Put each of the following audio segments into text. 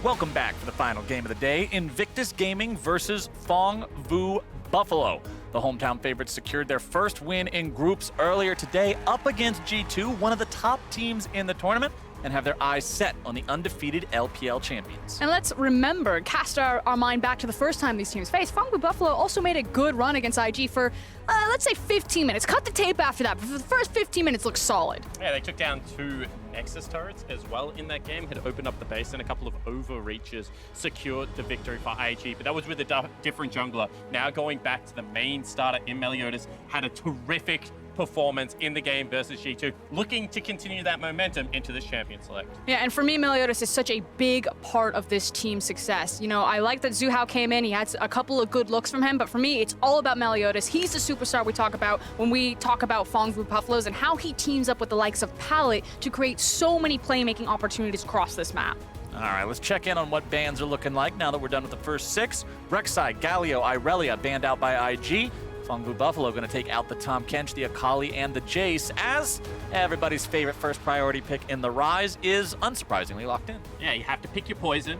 Welcome back for the final game of the day, Invictus Gaming versus Phong Vu Buffalo. The hometown favorites secured their first win in groups earlier today up against G2, one of the top teams in the tournament, and have their eyes set on the undefeated LPL champions. And let's remember, cast our mind back to the first time these teams faced. Phong Vu Buffalo also made a good run against IG for, let's say 15 minutes. Cut the tape after that, but for the first 15 minutes looked solid. Yeah, they took down 2 Nexus turrets as well in that game, had opened up the base, and a couple of overreaches secured the victory for IG, but that was with a different jungler. Now going back to the main starter in Meliodas, had a terrific performance in the game versus G2, looking to continue that momentum into this champion select. Yeah, and for me, Meliodas is such a big part of this team's success. You know, I like that Xuhao came in, he had a couple of good looks from him, but for me, it's all about Meliodas. He's the superstar we talk about when we talk about Phong Vu Buffaloes and how he teams up with the likes of Palette to create so many playmaking opportunities across this map. All right, let's check in on what bans are looking like now that we're done with the first 6. Rek'Sai, Galio, Irelia banned out by IG. Phong Vu Buffalo going to take out the Tahm Kench, the Akali, and the Jace, as everybody's favorite first priority pick in the Ryze is unsurprisingly locked in. Yeah, you have to pick your poison.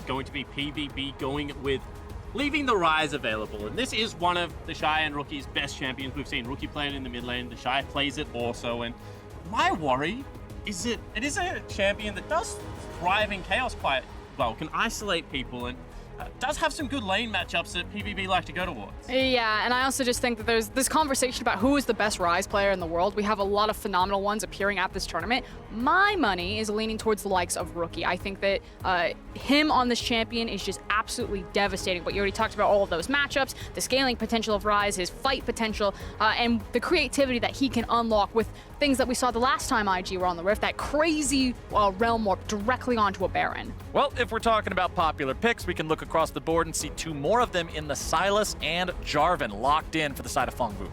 Going to be PVB going with leaving the Ryze available. And this is one of TheShy and Rookie's best champions. We've seen Rookie play it in the mid lane. TheShy plays it also. And my worry is that it is a champion that does thrive in chaos quite well, can isolate people, and does have some good lane matchups that PVB like to go towards. Yeah, and I also just think that there's this conversation about who is the best Ryze player in the world. We have a lot of phenomenal ones appearing at this tournament. My money is leaning towards the likes of Rookie. I think that him on this champion is just absolutely devastating. But you already talked about all of those matchups, the scaling potential of Ryze, his fight potential, and the creativity that he can unlock with things that we saw the last time IG were on the Rift, that crazy realm warp directly onto a Baron. Well, if we're talking about popular picks, we can look across the board and see 2 more of them in the Sylas and Jarvan locked in for the side of Phong Vu.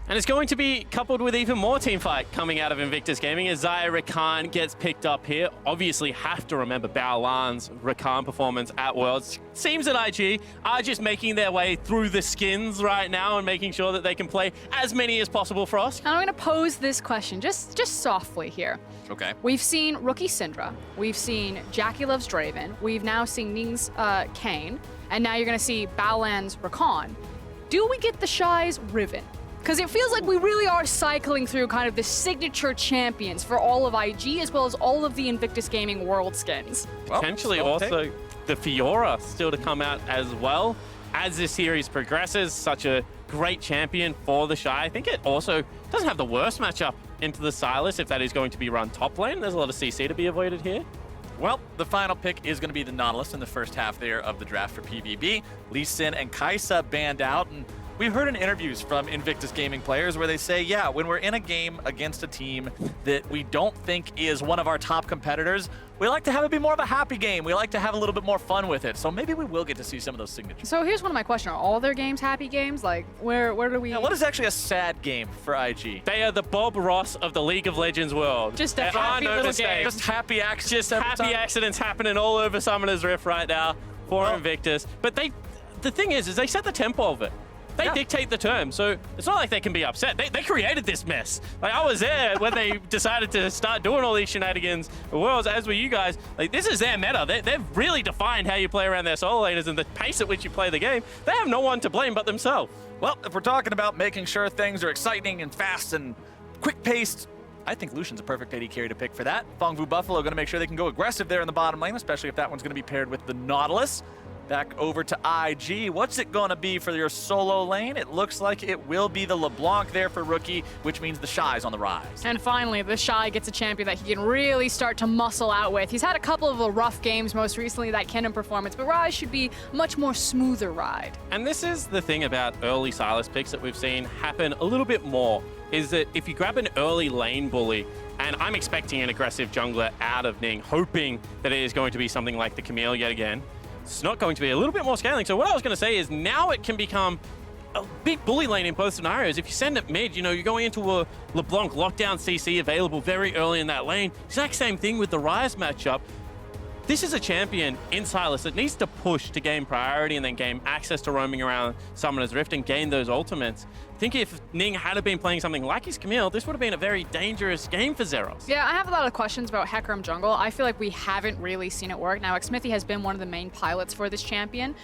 And it's going to be coupled with even more teamfight coming out of Invictus Gaming as Xayah Rakan gets picked up here. Obviously have to remember Baolan's Rakan performance at Worlds. Seems that IG are just making their way through the skins right now and making sure that they can play as many as possible for us. And I'm going to pose this question just softly here. Okay. We've seen Rookie Syndra, we've seen JackeyLove's Draven, we've now seen Ning's Kayn, and now you're going to see Baolan's Rakan. Do we get TheShy's Riven? Because it feels like we really are cycling through kind of the signature champions for all of IG as well as all of the Invictus Gaming World skins. Well, potentially also the Fiora still to come out as well. As this series progresses, such a great champion for TheShy. I think it also doesn't have the worst matchup into the Sylas if that is going to be run top lane. There's a lot of CC to be avoided here. Well, the final pick is going to be the Nautilus in the first half there of the draft for PVB. Lucian and Xayah banned out, and we've heard in interviews from Invictus Gaming players where they say, yeah, when we're in a game against a team that we don't think is one of our top competitors, we like to have it be more of a happy game. We like to have a little bit more fun with it. So maybe we will get to see some of those signatures. So here's one of my questions. Are all their games happy games? Like, where do we... Yeah, what is actually a sad game for IG? They are the Bob Ross of the League of Legends world. Just a happy little game. Just happy accidents. Just happy accidents happening all over Summoner's Rift right now for Invictus. But the thing is they set the tempo of it. They dictate the terms, so it's not like they can be upset. They created this mess. Like, I was there when they decided to start doing all these shenanigans at Worlds, as were you guys. Like, this is their meta. They've really defined how you play around their solo laners and the pace at which you play the game. They have no one to blame but themselves. Well, if we're talking about making sure things are exciting and fast and quick-paced, I think Lucian's a perfect AD carry to pick for that. Phong Vu Buffalo going to make sure they can go aggressive there in the bottom lane, especially if that one's going to be paired with the Nautilus. Back over to IG. What's it going to be for your solo lane? It looks like it will be the LeBlanc there for Rookie, which means TheShy's on the rise. And finally, TheShy gets a champion that he can really start to muscle out with. He's had a couple of rough games, most recently that Kennen performance, but Ryze should be a much more smoother ride. And this is the thing about early Sylas picks that we've seen happen a little bit more, is that if you grab an early lane bully, and I'm expecting an aggressive jungler out of Ning, hoping that it is going to be something like the Camille yet again, it's not going to be a little bit more scaling. So what I was going to say is now it can become a big bully lane in both scenarios. If you send it mid, you know, you're going into a LeBlanc lockdown CC available very early in that lane. Exact same thing with the Ryze matchup. this is a champion in Sylas that needs to push to gain priority and then gain access to roaming around Summoner's Rift and gain those ultimates. I think if Ning had been playing something like his Camille, this would have been a very dangerous game for Zeros. Yeah, I have a lot of questions about Hecarim jungle. I feel like we haven't really seen it work. Now, Xmithy has been one of the main pilots for this champion.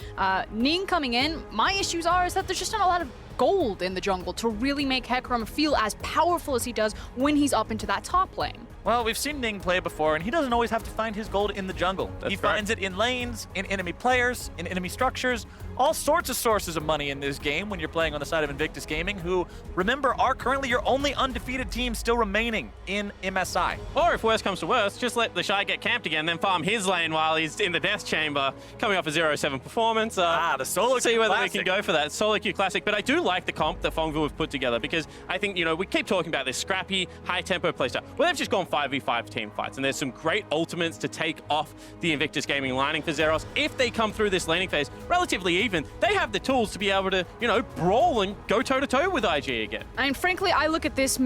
Ning coming in, my issues is that there's just not a lot of gold in the jungle to really make Hecarim feel as powerful as he does when he's up into that top lane. Well, we've seen Ning play before, and he doesn't always have to find his gold in the jungle. He finds it in lanes, in enemy players, in enemy structures, all sorts of sources of money in this game when you're playing on the side of Invictus Gaming, who, remember, are currently your only undefeated team still remaining in MSI. Or if worse comes to worse, just let TheShy get camped again, then farm his lane while he's in the death chamber, coming off a 0-7 performance. The solo see whether classic. we can go for that. Solo queue classic, but I do like the comp that Phong have put together because I think, you know, we keep talking about this scrappy, high-tempo playstyle. Well, they've just gone 5v5 team fights, and there's some great ultimates to take off the Invictus Gaming lining for Zeros. If they come through this laning phase relatively even, they have the tools to be able to, you know, brawl and go toe-to-toe with IG again. I mean, frankly, I look at this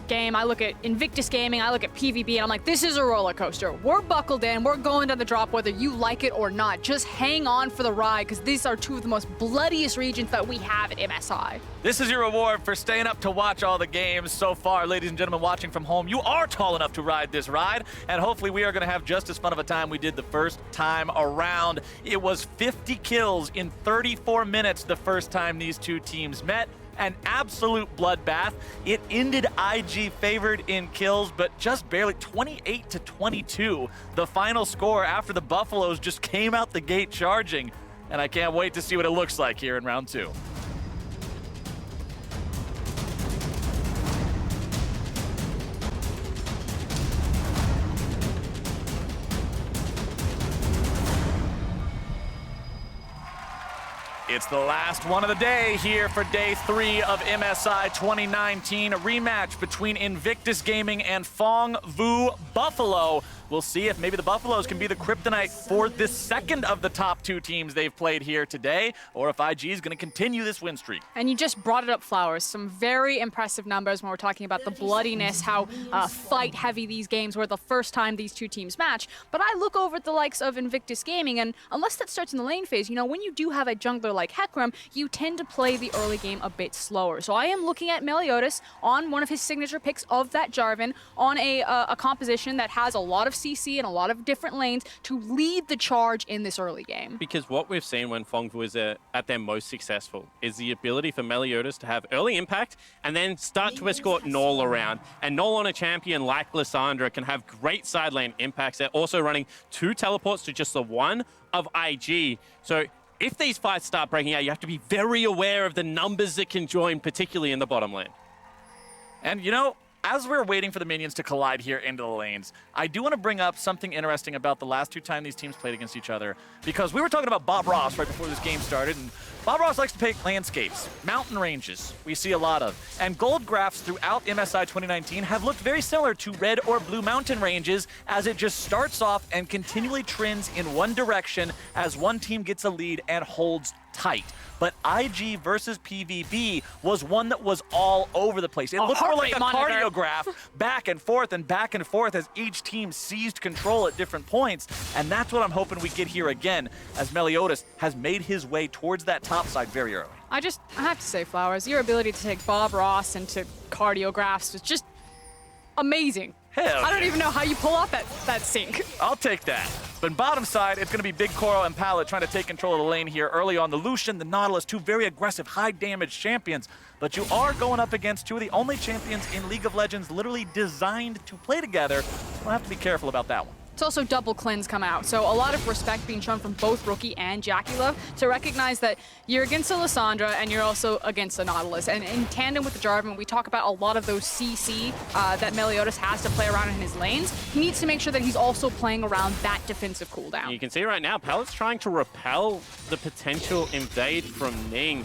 game, I look at Invictus Gaming, I look at PVB, and I'm like, this is a roller coaster. We're buckled in, we're going down the drop whether you like it or not. Just hang on for the ride, because these are two of the most bloodiest regions that we have at MSI. This is your reward for staying up to watch all the games so far. Ladies and gentlemen watching from home, you are tall enough to ride this ride, and hopefully we are going to have just as fun of a time we did the first time around. It was 50 kills in 34 minutes the first time these two teams met. An absolute bloodbath. It ended IG favored in kills, but just barely 28-22. The final score after the Buffaloes just came out the gate charging, and I can't wait to see what it looks like here in round 2. It's the last one of the day here for day 3 of MSI 2019. A rematch between Invictus Gaming and Phong Vu Buffalo. We'll see if maybe the Buffaloes can be the kryptonite for this second of the top 2 teams they've played here today, or if IG is going to continue this win streak. And you just brought it up, Flowers. Some very impressive numbers when we're talking about the bloodiness, how fight-heavy these games were the first time these two teams match. But I look over at the likes of Invictus Gaming, and unless that starts in the lane phase, you know, when you do have a jungler like Hecarim, you tend to play the early game a bit slower. So I am looking at Meliodas on one of his signature picks of that Jarvan on a composition that has a lot of CC and a lot of different lanes to lead the charge in this early game. Because what we've seen when Phong Vu is at their most successful is the ability for Meliodas to have early impact and then start to escort Naul around. And Naul on a champion like Lissandra can have great side lane impacts. They're also running 2 teleports to just the 1 of IG. So if these fights start breaking out, you have to be very aware of the numbers that can join, particularly in the bottom lane. And you know, as we're waiting for the minions to collide here into the lanes, I do want to bring up something interesting about the last 2 times these teams played against each other, because we were talking about Bob Ross right before this game started, and Bob Ross likes to pick landscapes, mountain ranges, we see a lot of, and gold graphs throughout MSI 2019 have looked very similar to red or blue mountain ranges, as it just starts off and continually trends in one direction as one team gets a lead and holds tight. But IG versus PVB was one that was all over the place. It looked more like a cardiograph, back and forth as each team seized control at different points. And that's what I'm hoping we get here again, as Meliodas has made his way towards that top side very early. I have to say, Flowers, your ability to take Bob Ross into cardiographs was just amazing. Hell I don't even know how you pull off that sync. I'll take that. But bottom side, it's going to be BigKoro and Pallet trying to take control of the lane here early on. The Lucian, the Nautilus, 2 very aggressive, high-damage champions. But you are going up against 2 of the only champions in League of Legends literally designed to play together. So we'll have to be careful about that one. It's also double cleanse come out, so a lot of respect being shown from both Rookie and JackeyLove to recognize that you're against a Lissandra and you're also against a Nautilus. And in tandem with the Jarvan, we talk about a lot of those CC that Meliodas has to play around in his lanes. He needs to make sure that he's also playing around that defensive cooldown. You can see right now, Pallet's trying to repel the potential invade from Ning.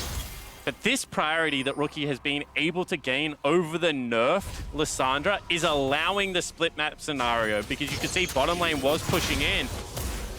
But this priority that Rookie has been able to gain over the nerfed Lissandra is allowing the split map scenario, because you can see bottom lane was pushing in.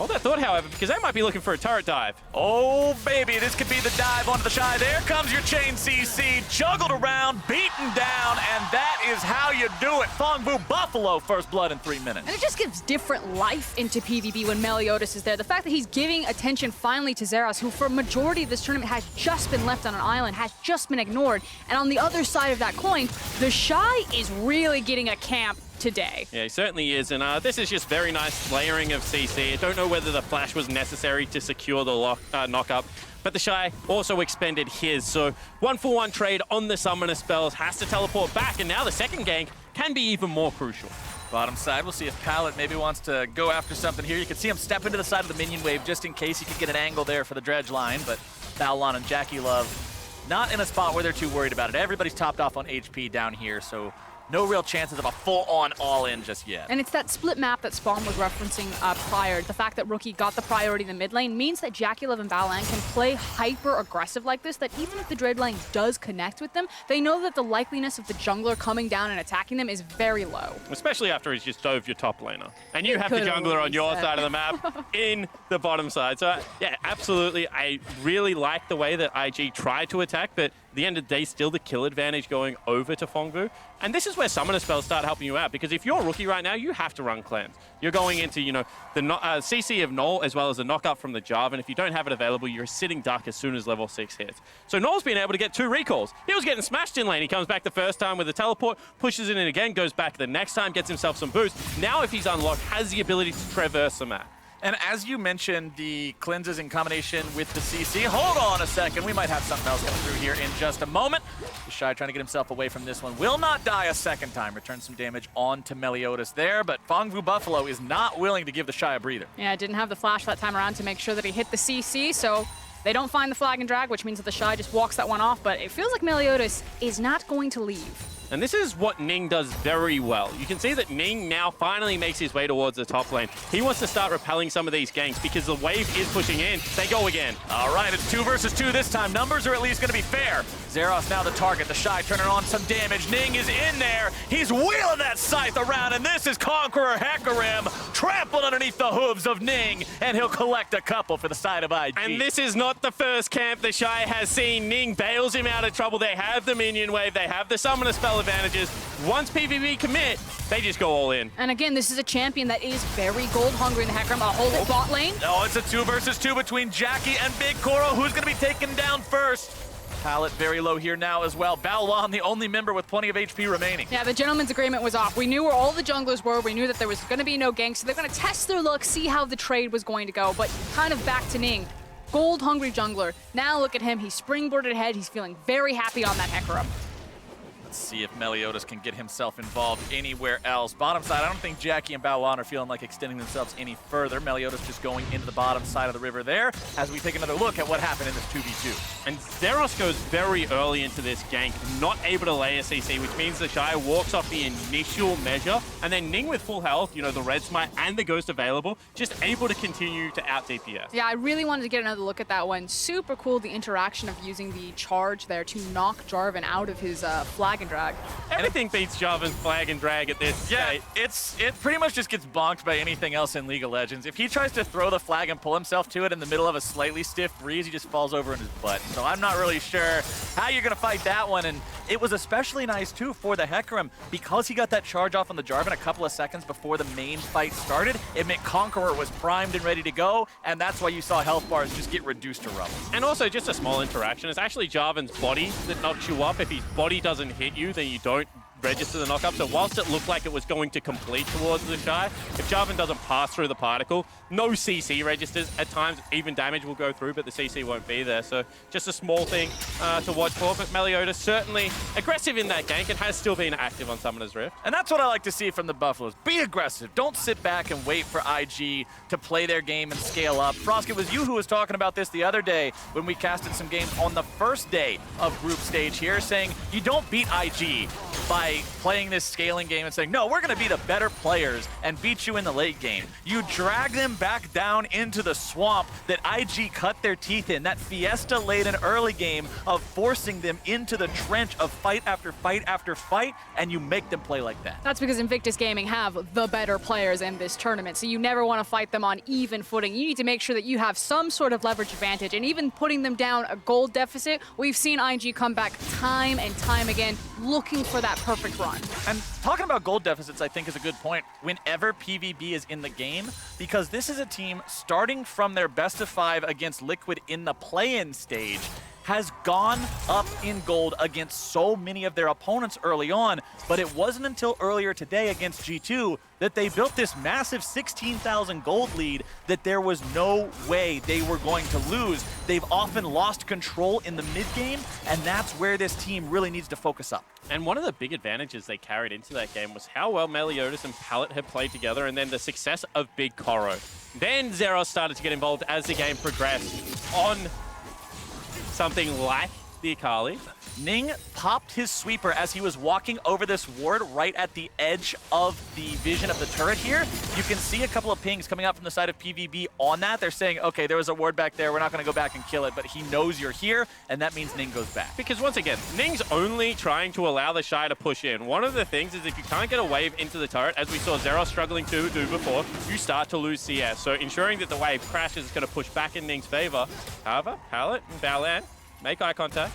Hold that thought, however, because they might be looking for a turret dive. Oh, baby, this could be the dive onto the Shy. There comes your chain CC, juggled around, beaten down, and that is how you do it. Phong Vu Buffalo, first blood in 3 minutes. And it just gives different life into PvP when Meliodas is there. The fact that he's giving attention finally to Xayah, who for a majority of this tournament has just been left on an island, has just been ignored. And on the other side of that coin, TheShy is really getting a camp today. Yeah, he certainly is, and this is just very nice layering of CC. I don't know whether the flash was necessary to secure the knock-up, but TheShy also expended his, so 1-for-1 trade on the summoner spells, has to teleport back, and now the second gank can be even more crucial. Bottom side, we'll see if Pallet maybe wants to go after something here. You can see him step into the side of the minion wave just in case he could get an angle there for the dredge line, but Baolan and JackeyLove not in a spot where they're too worried about it. Everybody's topped off on HP down here, so no real chances of a full-on all-in just yet. And it's that split map that Spawn was referencing prior. The fact that Rookie got the priority in the mid lane means that JackeyLove and Baolan can play hyper-aggressive like this, that even if the Dread lane does connect with them, they know that the likeliness of the jungler coming down and attacking them is very low. Especially after he's just dove your top laner. And you have the jungler on your side of the map in the bottom side. So, yeah, absolutely. I really like the way that IG tried to attack, but at the end of the day, still the kill advantage going over to Phong Vu. And this is where summoner spells start helping you out, because if you're a Rookie right now, you have to run cleanse. You're going into, you know, the CC of Naul as well as the knockup from the Jarvan. If you don't have it available, you're sitting duck as soon as level 6 hits. So Naul's been able to get 2 recalls. He was getting smashed in lane. He comes back the first time with a teleport, pushes it in again, goes back the next time, gets himself some boost. Now if he's unlocked, has the ability to traverse the map. And as you mentioned, the cleanses in combination with the CC. Hold on a second. We might have something else coming through here in just a moment. TheShy trying to get himself away from this one. Will not die a second time. Returns some damage onto Meliodas there, but Phong Vu Buffalo is not willing to give TheShy a breather. Yeah, didn't have the flash that time around to make sure that he hit the CC, so they don't find the flag and drag, which means that TheShy just walks that one off, but it feels like Meliodas is not going to leave. And this is what Ning does very well. You can see that Ning now finally makes his way towards the top lane. He wants to start repelling some of these ganks because the wave is pushing in. They go again. All right, it's 2 versus 2 this time. Numbers are at least going to be fair. Xayah's now the target. TheShy turning on some damage. Ning is in there. He's wheeling that scythe around, and this is Conqueror Hecarim trampled underneath the hooves of Ning, and he'll collect a couple for the side of IG. And this is not the first camp TheShy has seen. Ning bails him out of trouble. They have the minion wave. They have the summoner spell advantages. Once PVB commit, they just go all in. And again, this is a champion that is very gold hungry in the Hecarim. I'll hold it bot lane. Oh, it's a 2 versus 2 between Jackie and BigKoro. Who's going to be taken down first? Pallet very low here now as well. Baolan, the only member with plenty of HP remaining. Yeah, the gentleman's agreement was off. We knew where all the junglers were. We knew that there was going to be no gank, so they're going to test their luck, see how the trade was going to go. But kind of back to Ning. Gold hungry jungler. Now look at him. He's springboarded ahead. He's feeling very happy on that Hecarim. Let's see if Meliodas can get himself involved anywhere else. Bottom side, I don't think Jackie and Baolan are feeling like extending themselves any further. Meliodas just going into the bottom side of the river there as we take another look at what happened in this 2v2. And Xayah goes very early into this gank, not able to lay a CC, which means TheShy walks off the initial measure, and then Ning with full health, you know, the red smite and the ghost available, just able to continue to out DPS. Yeah, I really wanted to get another look at that one. Super cool, the interaction of using the charge there to knock Jarvan out of his flag and drag. Everything beats Jarvan's flag and drag at this state. It pretty much just gets bonked by anything else in League of Legends. If he tries to throw the flag and pull himself to it in the middle of a slightly stiff breeze, he just falls over in his butt. So I'm not really sure how you're going to fight that one. And it was especially nice, too, for the Hecarim. Because he got that charge off on the Jarvan a couple of seconds before the main fight started, it meant Conqueror was primed and ready to go. And that's why you saw health bars just get reduced to rubble. And also, just a small interaction. It's actually Jarvan's body that knocks you up. If his body doesn't hit you, then you don't register the knockup. So whilst it looked like it was going to complete towards TheShy, if Jarvan doesn't pass through the particle, no CC registers. At times, even damage will go through, but the CC won't be there. So just a small thing to watch for. But Meliodas certainly aggressive in that gank and has still been active on Summoner's Rift. And that's what I like to see from the Buffaloes. Be aggressive. Don't sit back and wait for IG to play their game and scale up. Frosk, it was you who was talking about this the other day when we casted some games on the first day of group stage here, saying you don't beat IG by by playing this scaling game and saying, no, we're going to be the better players and beat you in the late game. You drag them back down into the swamp that IG cut their teeth in, that Fiesta-laden early game of forcing them into the trench of fight after fight after fight, and you make them play like that. That's because Invictus Gaming have the better players in this tournament, so you never want to fight them on even footing. You need to make sure that you have some sort of leverage advantage, and even putting them down a gold deficit, we've seen IG come back time and time again, looking for that perfect run. And talking about gold deficits, I think, is a good point whenever PVB is in the game, because this is a team starting from their best of 5 against Liquid in the play-in stage, has gone up in gold against so many of their opponents early on, but it wasn't until earlier today against G2 that they built this massive 16,000 gold lead that there was no way they were going to lose. They've often lost control in the mid game, and that's where this team really needs to focus up. And one of the big advantages they carried into that game was how well Meliodas and Pallet had played together, and then the success of BigKoro. Then Zeros started to get involved as the game progressed on something like the Akali. Ning popped his sweeper as he was walking over this ward right at the edge of the vision of the turret here. You can see a couple of pings coming out from the side of PVB on that. They're saying, okay, there was a ward back there. We're not going to go back and kill it, but he knows you're here, and that means Ning goes back. Because once again, Ning's only trying to allow the Shy to push in. One of the things is if you can't get a wave into the turret, as we saw Zeros struggling to do before, you start to lose CS. So ensuring that the wave crashes is going to push back in Ning's favor. However, Pallet and Baolan make eye contact.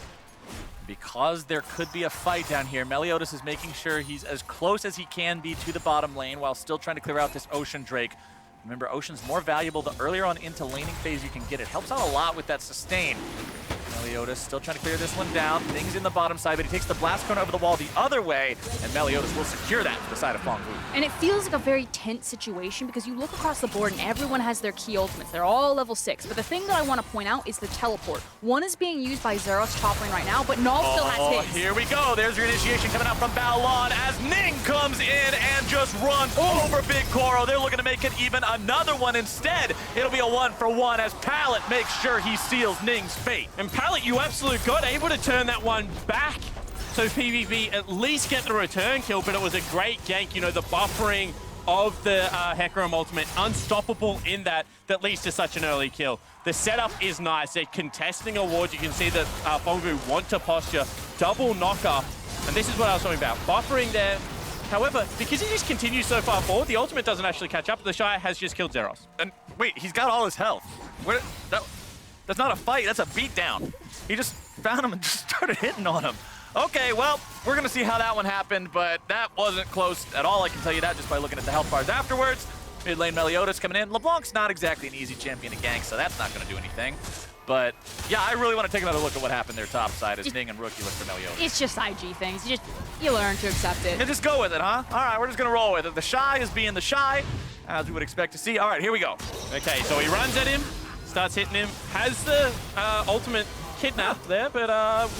Because there could be a fight down here, Meliodas is making sure he's as close as he can be to the bottom lane while still trying to clear out this Ocean Drake. Remember, Ocean's more valuable the earlier on into laning phase you can get it. Helps out a lot with that sustain. Meliodas still trying to clear this one down. Ning's in the bottom side, but he takes the blast cone over the wall the other way, and Meliodas will secure that for the side of Phong. And it feels like a very tense situation because you look across the board and everyone has their key ultimates. They're all level 6. But the thing that I want to point out is the teleport. One is being used by Zeros top lane right now, but Naul still has his. Here we go. There's your initiation coming out from Baolan as Ning comes in and just runs over BigKoro. They're looking to make it even another one instead. It'll be a 1-for-1 as Pallet makes sure he seals Ning's fate. And Pallet, you absolute god, able to turn that one back. So PVB at least get the return kill, but it was a great gank. You know, the buffering of the Hecarim ultimate, unstoppable in that leads to such an early kill. The setup is nice. They're contesting awards. You can see that Phong want to posture, double knocker. And this is what I was talking about, buffering there. However, because he just continues so far forward, the ultimate doesn't actually catch up. TheShy has just killed Zeros. And wait, he's got all his health. That's not a fight, that's a beatdown. He just found him and just started hitting on him. Okay, well, we're gonna see how that one happened, but that wasn't close at all. I can tell you that just by looking at the health bars afterwards. Mid lane Meliodas coming in. LeBlanc's not exactly an easy champion to gank, so that's not gonna do anything. But yeah, I really want to take another look at what happened there top side as Ning and Rookie look for Meliodas. It's just IG things. You learn to accept it. Yeah, just go with it, huh? All right, we're just gonna roll with it. TheShy is being TheShy, as we would expect to see. All right, here we go. Okay, so he runs at him, starts hitting him, has the ultimate kidnapped there, but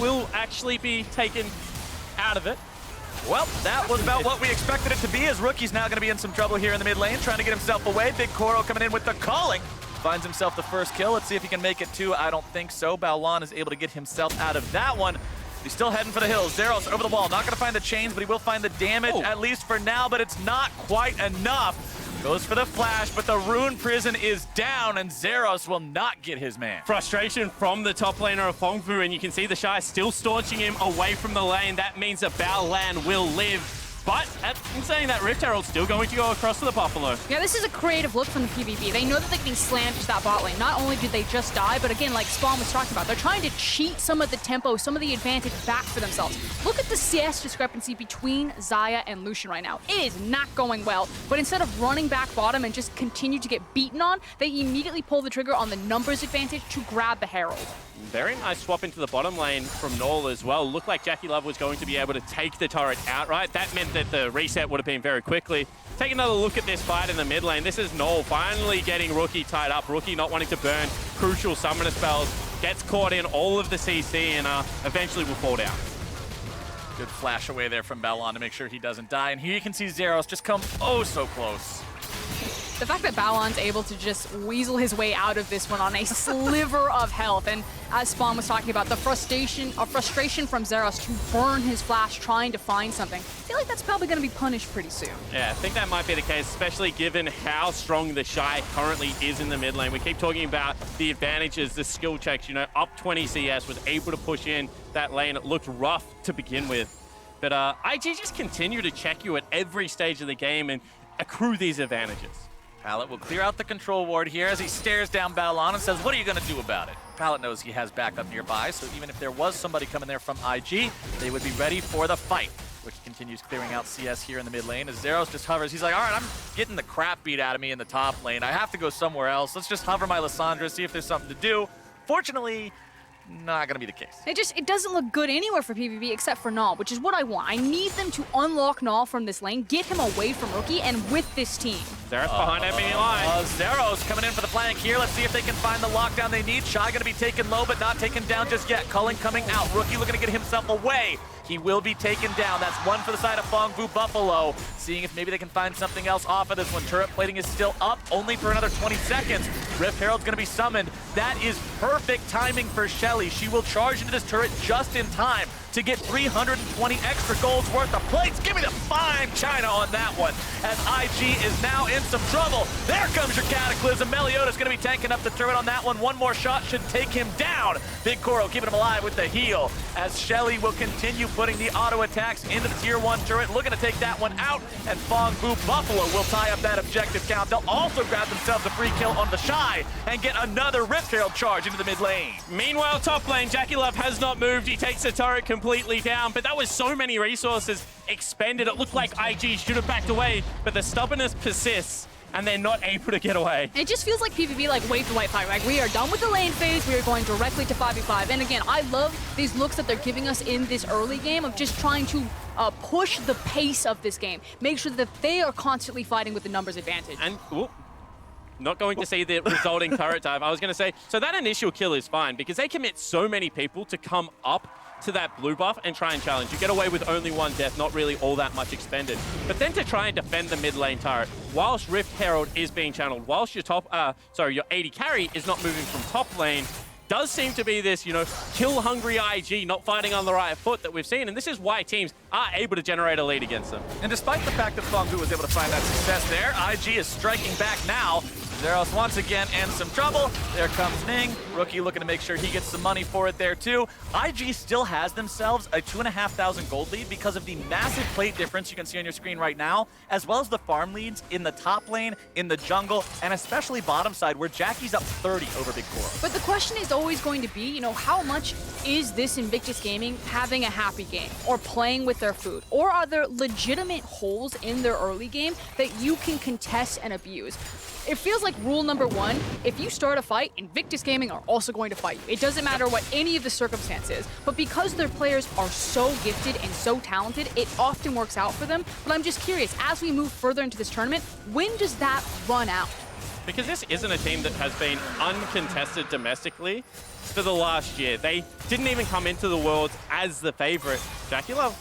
will actually be taken out of it. Well, that was about what we expected it to be, as Rookie's now going to be in some trouble here in the mid lane, trying to get himself away. BigKoro coming in with the calling. Finds himself the first kill. Let's see if he can make it two. I don't think so. Baolan is able to get himself out of that one. He's still heading for the hills. Zeros over the wall. Not going to find the chains, but he will find the damage, at least for now, but it's not quite enough. Goes for the flash, but the Rune Prison is down, and Zeros will not get his man. Frustration from the top laner of Phong, and you can see TheShy still staunching him away from the lane. That means that Baolan will live. But in saying that, Rift Herald's still going to go across to the Buffalo. Yeah, this is a creative look from the PVB. They know that they're getting slammed to that bot lane. Not only did they just die, but again, like Spawn was talking about, they're trying to cheat some of the tempo, some of the advantage back for themselves. Look at the CS discrepancy between Xayah and Lucian right now. It is not going well, but instead of running back bottom and just continue to get beaten on, they immediately pull the trigger on the numbers advantage to grab the Herald. Very nice swap into the bottom lane from Naul as well. Looked like JackeyLove was going to be able to take the turret outright. That meant that the reset would have been very quickly. Take another look at this fight in the mid lane. This is Naul finally getting Rookie tied up. Rookie not wanting to burn crucial summoner spells. Gets caught in all of the CC and eventually will fall down. Good flash away there from Baolan to make sure he doesn't die. And here you can see Zeros just come oh so close. The fact that Baolan's able to just weasel his way out of this one on a sliver of health, and as Spawn was talking about, the frustration from Xayah to burn his flash trying to find something, I feel like that's probably going to be punished pretty soon. Yeah, I think that might be the case, especially given how strong TheShy currently is in the mid lane. We keep talking about the advantages, the skill checks, you know, up 20 CS, was able to push in that lane. It looked rough to begin with. But IG just continue to check you at every stage of the game and accrue these advantages. Pallet will clear out the control ward here as he stares down Baolan and says, what are you going to do about it? Pallet knows he has backup nearby, so even if there was somebody coming there from IG, they would be ready for the fight, which continues clearing out CS here in the mid lane as Xayah just hovers. He's like, all right, I'm getting the crap beat out of me in the top lane. I have to go somewhere else. Let's just hover my Lissandra, see if there's something to do. Fortunately, not gonna be the case. It doesn't look good anywhere for PVB except for Naul, which is what I want. I need them to unlock Naul from this lane, get him away from Rookie, and with this team. Xayah's behind enemy line. Xayah's coming in for the flank here. Let's see if they can find the lockdown they need. Shy gonna be taken low, but not taken down just yet. Culling coming out. Rookie looking to get himself away. He will be taken down. That's one for the side of Phong Vu Buffalo. Seeing if maybe they can find something else off of this one. Turret plating is still up, only for another 20 seconds. Rift Herald's gonna be summoned. That is perfect timing for Shelly. She will charge into this turret just in time to get 320 extra gold's worth of plates. Give me the fine China on that one, as IG is now in some trouble. There comes your Cataclysm. Meliodas gonna be tanking up the turret on that one. One more shot should take him down. BigKoro keeping him alive with the heal, as Shelly will continue putting the auto attacks into the tier 1 turret, looking to take that one out, and Phong Vu Buffalo will tie up that objective count. They'll also grab themselves a free kill on TheShy and get another Rift Herald charge into the mid lane. Meanwhile, top lane, JackeyLove has not moved. He takes the turret completely down, but that was so many resources expended. It looked like IG should have backed away, but the stubbornness persists, and they're not able to get away. It just feels like PvP like waved the white flag. Like, we are done with the lane phase. We are going directly to 5v5. And again, I love these looks that they're giving us in this early game of just trying to push the pace of this game. Make sure that they are constantly fighting with the numbers advantage. And not going to see the resulting turret dive. I was going to say, so that initial kill is fine because they commit so many people to come up to that blue buff and try and challenge. You get away with only one death, not really all that much expended. But then to try and defend the mid lane turret, whilst Rift Herald is being channeled, whilst your your AD carry is not moving from top lane, does seem to be this, you know, kill-hungry IG not fighting on the right foot that we've seen, and this is why teams are able to generate a lead against them. And despite the fact that Phong Vu was able to find that success there, IG is striking back now. Xayah once again in some trouble. There comes Ning. Rookie looking to make sure he gets some money for it there too. IG still has themselves a 2,500 gold lead because of the massive plate difference you can see on your screen right now, as well as the farm leads in the top lane, in the jungle, and especially bottom side where Jackie's up 30 over BigKoro. But the question is always going to be, you know, how much is this Invictus Gaming having a happy game or playing with their food? Or are there legitimate holes in their early game that you can contest and abuse? It feels like rule number one, if you start a fight, Invictus Gaming are also going to fight you. It doesn't matter what any of the circumstance is, but because their players are so gifted and so talented, it often works out for them. But I'm just curious, as we move further into this tournament, when does that run out? Because this isn't a team that has been uncontested domestically for the last year. They didn't even come into the Worlds as the favorite. JackeyLove.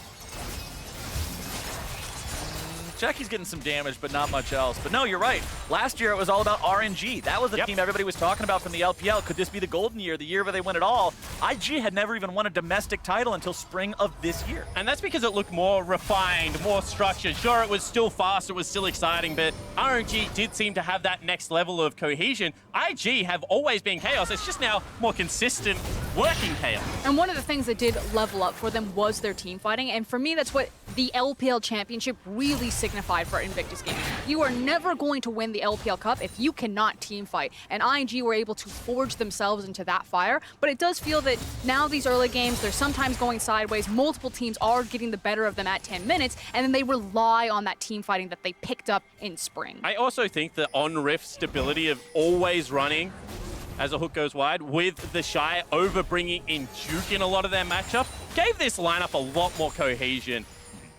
Jackie's getting some damage, but not much else. But no, you're right. Last year, it was all about RNG. That was the team everybody was talking about from the LPL. Could this be the golden year, the year where they win it all? IG had never even won a domestic title until spring of this year. And that's because it looked more refined, more structured. Sure, it was still fast, it was still exciting, but RNG did seem to have that next level of cohesion. IG have always been chaos. It's just now more consistent working chaos. And one of the things that did level up for them was their team fighting. And for me, that's what the LPL championship really signified for Invictus Gaming. You are never going to win the LPL Cup if you cannot team fight. And ING were able to forge themselves into that fire. But it does feel that now these early games, they're sometimes going sideways. Multiple teams are getting the better of them at 10 minutes. And then they rely on that team fighting that they picked up in spring. I also think the on-riff stability of always running as a hook goes wide with TheShy over bringing in Duke in a lot of their matchup gave this lineup a lot more cohesion.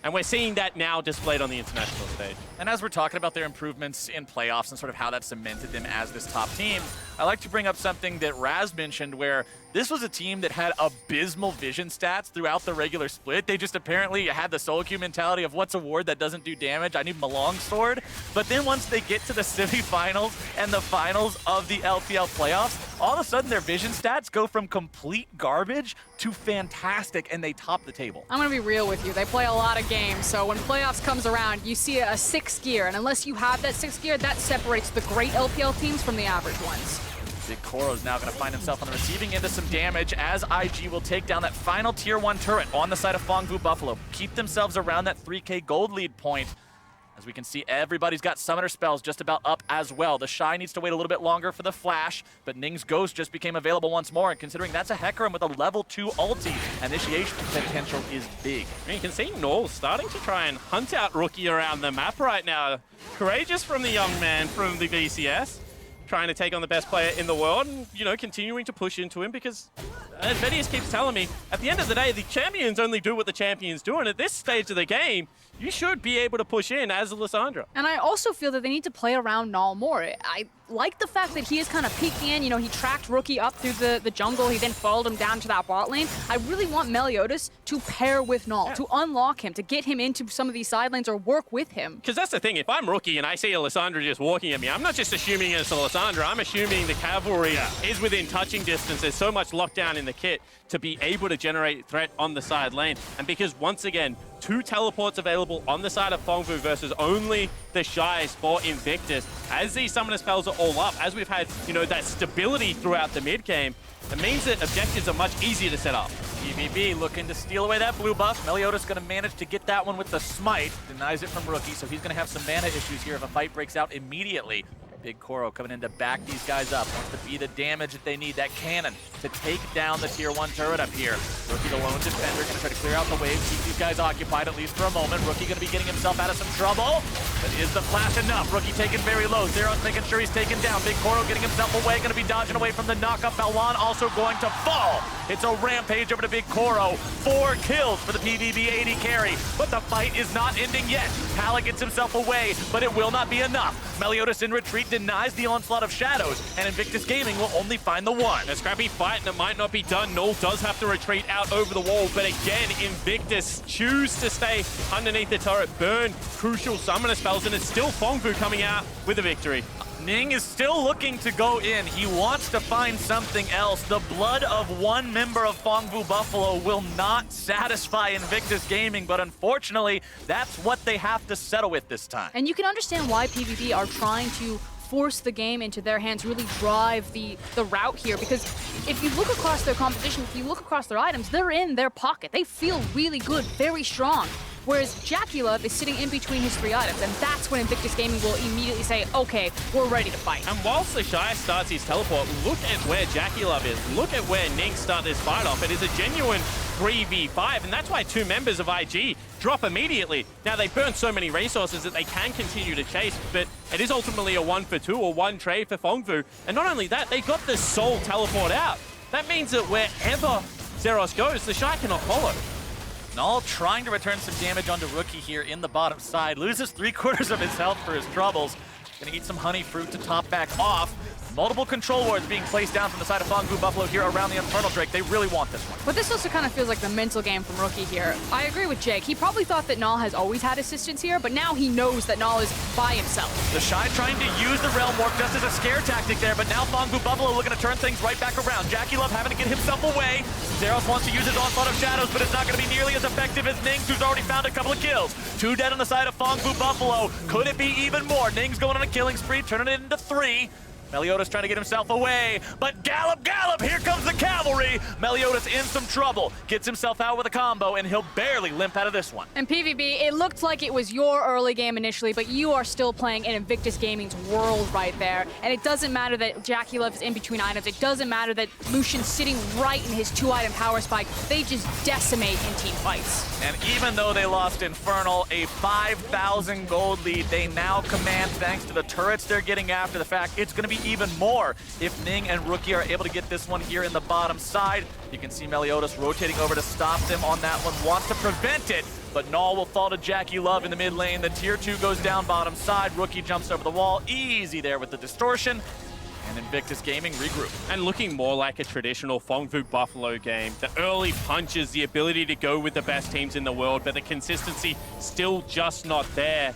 And we're seeing that now displayed on the international stage. And as we're talking about their improvements in playoffs and sort of how that cemented them as this top team, I like to bring up something that Raz mentioned where this was a team that had abysmal vision stats throughout the regular split. They just apparently had the solo queue mentality of what's a ward that doesn't do damage? I need my longsword. But then once they get to the semifinals and the finals of the LPL playoffs, all of a sudden their vision stats go from complete garbage to fantastic, and they top the table. I'm going to be real with you. They play a lot of games, so when playoffs comes around, you see a 6th gear, and unless you have that 6th gear, that separates the great LPL teams from the average ones. BigKoro is now going to find himself on the receiving end of some damage as IG will take down that final tier 1 turret on the side of Phong Vu Buffalo. Keep themselves around that 3K gold lead point. As we can see, everybody's got summoner spells just about up as well. TheShy needs to wait a little bit longer for the flash, but Ning's Ghost just became available once more, and considering that's a Hecarim with a level 2 ulti, initiation potential is big. I mean, you can see Naul starting to try and hunt out Rookie around the map right now. Courageous from the young man from the VCS, trying to take on the best player in the world and, you know, continuing to push into him because, as Vedius keeps telling me, at the end of the day, the champions only do what the champions do, and at this stage of the game, you should be able to push in as a Lissandra. And I also feel that they need to play around Naul more. I like the fact that he is kind of peeking in. You know, he tracked Rookie up through the jungle. He then followed him down to that bot lane. I really want Meliodas to pair with Naul, to unlock him, to get him into some of these side lanes or work with him. Because that's the thing, if I'm Rookie and I see a Lissandra just walking at me, I'm not just assuming it's a Lissandra, I'm assuming the cavalry is within touching distance. There's so much lockdown in the kit to be able to generate threat on the side lane. And because, once again, 2 teleports available on the side of Phong Vu versus only TheShy for Invictus, as these summoner spells are all up, as we've had, you know, that stability throughout the mid game, it means that objectives are much easier to set up. PVB looking to steal away that blue buff. Meliodas going to manage to get that one with the smite. Denies it from Rookie, so he's going to have some mana issues here if a fight breaks out immediately. BigKoro coming in to back these guys up. Wants to be the damage that they need. That cannon to take down the tier 1 turret up here. Rookie, the lone defender, going to try to clear out the wave, keep these guys occupied at least for a moment. Rookie going to be getting himself out of some trouble. But is the flash enough? Rookie taken very low. Zero's making sure he's taken down. BigKoro getting himself away. Going to be dodging away from the knockup. Baolan also going to fall. It's a rampage over to BigKoro. 4 kills for the PVB 80 carry. But the fight is not ending yet. Pala gets himself away, but it will not be enough. Meliodas in retreat denies the onslaught of shadows, and Invictus Gaming will only find the one. A scrappy fight that might not be done. Naul does have to retreat out over the wall, but again, Invictus choose to stay underneath the turret, burn crucial summoner spells, and it's still Phong Vu coming out with a victory. Ning is still looking to go in. He wants to find something else. The blood of one member of Phong Vu Buffalo will not satisfy Invictus Gaming, but unfortunately, that's what they have to settle with this time. And you can understand why PvP are trying to force the game into their hands, really drive the route here, because if you look across their competition, if you look across their items, they're in their pocket. They feel really good, very strong. Whereas JackeyLove is sitting in between his 3 items, and that's when Invictus Gaming will immediately say, okay, we're ready to fight. And whilst TheShy starts his teleport, look at where JackeyLove is. Look at where Ning start this fight off. It is a genuine 3v5, and that's why 2 members of IG drop immediately. Now, they burn so many resources that they can continue to chase, but it is ultimately a 1-for-2 or 1 trade for Phong Vu. And not only that, they got the soul teleport out. That means that wherever Zeros goes, TheShy cannot follow. Naul trying to return some damage onto Rookie here in the bottom side. Loses 3/4 of his health for his troubles. Gonna eat some honey fruit to top back off. Multiple control wards being placed down from the side of Phong Vu Buffalo here around the Infernal Drake. They really want this one. But this also kind of feels like the mental game from Rookie here. I agree with Jake. He probably thought that Naul has always had assistance here, but now he knows that Naul is by himself. TheShy trying to use the Realm Warp just as a scare tactic there, but now Phong Vu Buffalo looking to turn things right back around. JackeyLove having to get himself away. Zeros wants to use his Onslaught of Shadows, but it's not going to be nearly as effective as Ning, who's already found a couple of kills. 2 dead on the side of Phong Vu Buffalo. Could it be even more? Ning's going on a killing spree, turning it into 3. Meliodas trying to get himself away, but gallop, here comes the cavalry! Meliodas in some trouble, gets himself out with a combo, and he'll barely limp out of this one. And PVB, it looked like it was your early game initially, but you are still playing in Invictus Gaming's world right there. And it doesn't matter that JackeyLove is in between items. It doesn't matter that Lucian's sitting right in his 2-item power spike. They just decimate in team fights. And even though they lost Infernal, a 5,000 gold lead they now command thanks to the turrets they're getting after the fact. It's going to be even more if Ning and Rookie are able to get this one here in the bottom side. You can see Meliodas rotating over to stop them on that one, wants to prevent it, but Naul will fall to JackeyLove in the mid lane. The tier 2 goes down bottom side. Rookie jumps over the wall, easy there with the distortion. And Invictus Gaming regroup. And looking more like a traditional Phong Vu Buffalo game. The early punches, the ability to go with the best teams in the world, but the consistency still just not there.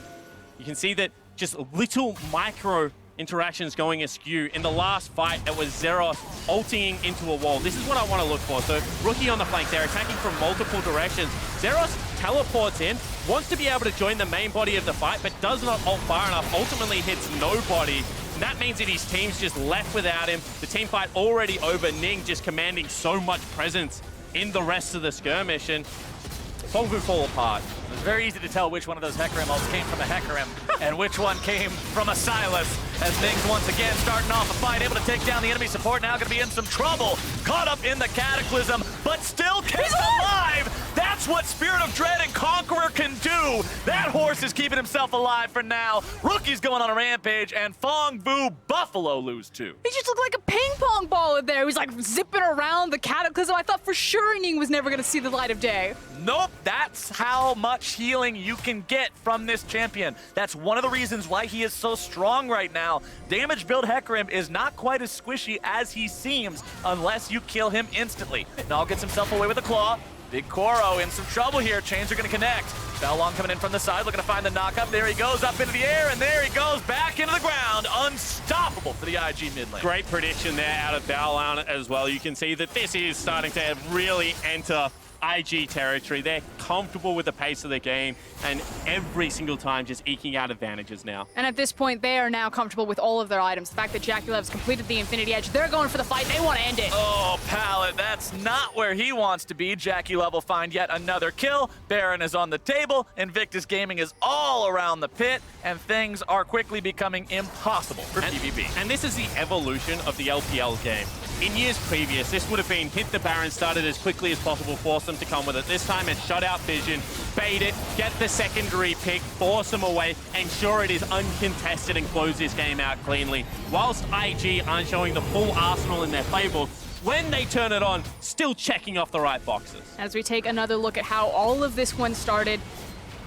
You can see that just little micro interactions going askew. In the last fight, it was Zeros ulting into a wall. This is what I want to look for. So Rookie on the flank, they're attacking from multiple directions. Zeros teleports in, wants to be able to join the main body of the fight, but does not ult far enough, ultimately hits nobody. And that means that his team's just left without him. The team fight already over, Ning just commanding so much presence in the rest of the skirmish, and Phong Vu fall apart. It's very easy to tell which one of those Hecarim ults came from a Hecarim and which one came from a Sylas. As Ning's once again starting off a fight, able to take down the enemy support, now going to be in some trouble. Caught up in the Cataclysm, but still kept alive. That's what Spirit of Dread and Conqueror can do. That horse is keeping himself alive for now. Rookie's going on a rampage, and Phong Vu Buffalo lose too. He just looked like a ping pong ball in there. He was like zipping around the Cataclysm. I thought for sure Ning was never going to see the light of day. Nope, that's how much healing you can get from this champion. That's one of the reasons why he is so strong right now. Damage build Hecarim is not quite as squishy as he seems unless you kill him instantly. Naul gets himself away with a claw. BigKoro in some trouble here. Chains are going to connect. Baolan coming in from the side, looking to find the knockup. There he goes, up into the air, and there he goes, back into the ground. Unstoppable for the IG mid lane. Great prediction there out of Baolan as well. You can see that this is starting to really enter IG territory. They're comfortable with the pace of the game, and every single time just eking out advantages now. And at this point, they are now comfortable with all of their items. The fact that JackeyLove's completed the Infinity Edge, they're going for the fight. They want to end it. Oh, Pallet, that's not where he wants to be. JackeyLove will find yet another kill. Baron is on the table. Invictus Gaming is all around the pit, and things are quickly becoming impossible for PVB. And this is the evolution of the LPL game. In years previous, this would have been hit the Baron, started as quickly as possible, force them to come with it. This time it's shut out vision, bait it, get the secondary pick, force them away, ensure it is uncontested and close this game out cleanly. Whilst IG aren't showing the full arsenal in their playbook, when they turn it on, still checking off the right boxes. As we take another look at how all of this one started,